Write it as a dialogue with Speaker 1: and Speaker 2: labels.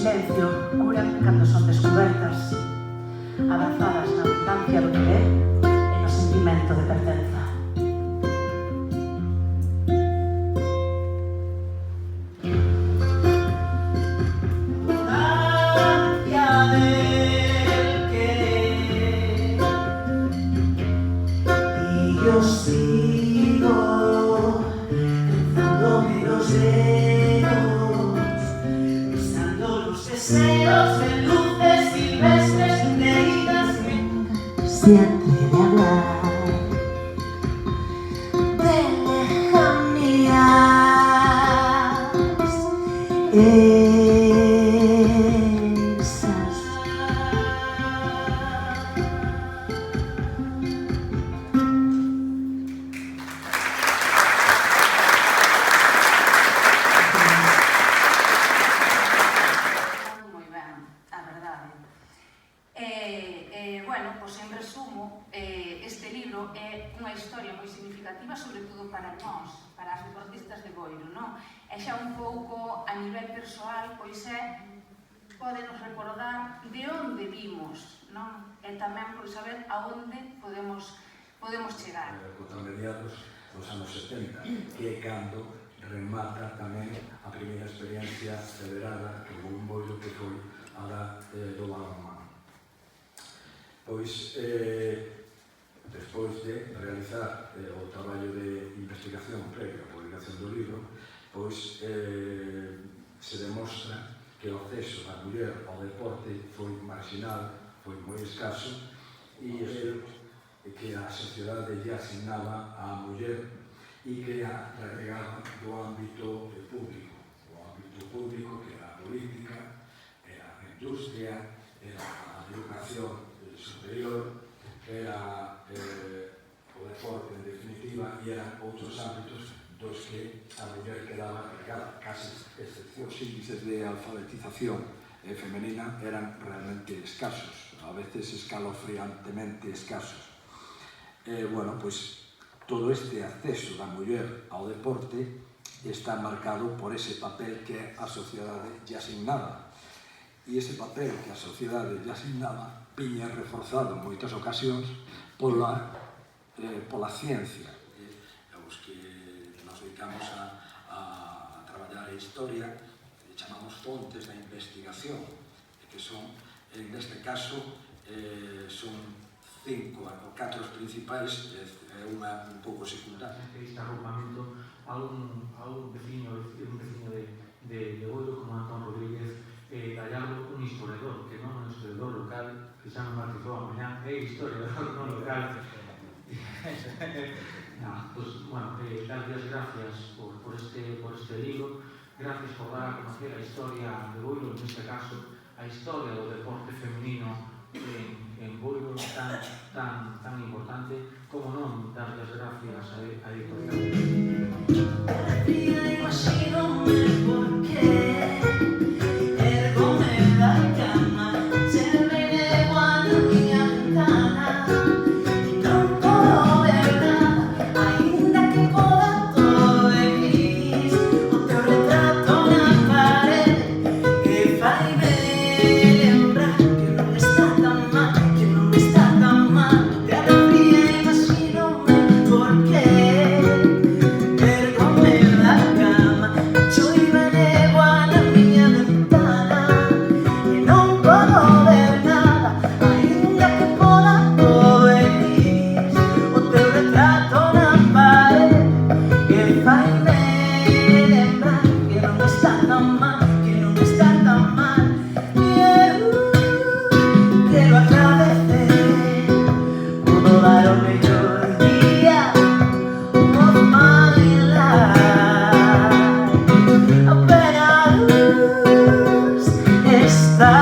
Speaker 1: silencio curan cando son descubertas, abrazadas na abundancia do querer e no sentimento de pertenza.
Speaker 2: Yo sigo lanzándome los dedos, besando los deseos de luces silvestres leídas siempre de hablar de lejanías esas.
Speaker 1: Bueno, pois en resumo, este libro é unha historia moi significativa, sobre todo para nós, para as deportistas de Boiro, non? E xa un pouco a nivel persoal, pois podenos recordar de onde vimos, non? E tamén por saber a onde podemos chegar.
Speaker 3: Contra mediados dos anos 70, que é cando remata tamén a primeira experiencia federada que houve un Boiro, que foi a do balonmán. Pois, despois de realizar o traballo de investigación previa á publicación do libro, pois se demostra que o acceso da muller ao deporte foi marginal, foi moi escaso, e que a sociedade lle asignaba á muller e que a relegaba do ámbito público. O ámbito público, que era a política, era a industria, era a educación superior, era o deporte en definitiva, e eran outros ámbitos dos que a muller quedaba relegada. Casi excepción, os índices de alfabetización femenina eran realmente escasos, a veces escalofriantemente escasos. Bueno, pois todo este acceso da muller ao deporte está marcado por ese papel que a sociedade lle asignaba. E ese papel que a sociedade lle asignaba viña reforzado en moitas ocasións pola ciencia. Os que nos dedicamos a traballar a historia chamamos fontes da investigación, que son, neste caso, son 5 ou 4 os principais, unha un pouco secundaria.
Speaker 4: Este agrupamento a un veciño de Boiro como Antón Rodríguez Gallardo, un historiador, que non é un historiador local, que xa me matizou a mañá, é historiador non local. Darlle as gracias por este libro, gracias por dar a conocer a historia de Boiro, neste caso, a historia do deporte femenino en Boiro tan importante, como non darlle as gracias a editorial.
Speaker 2: Está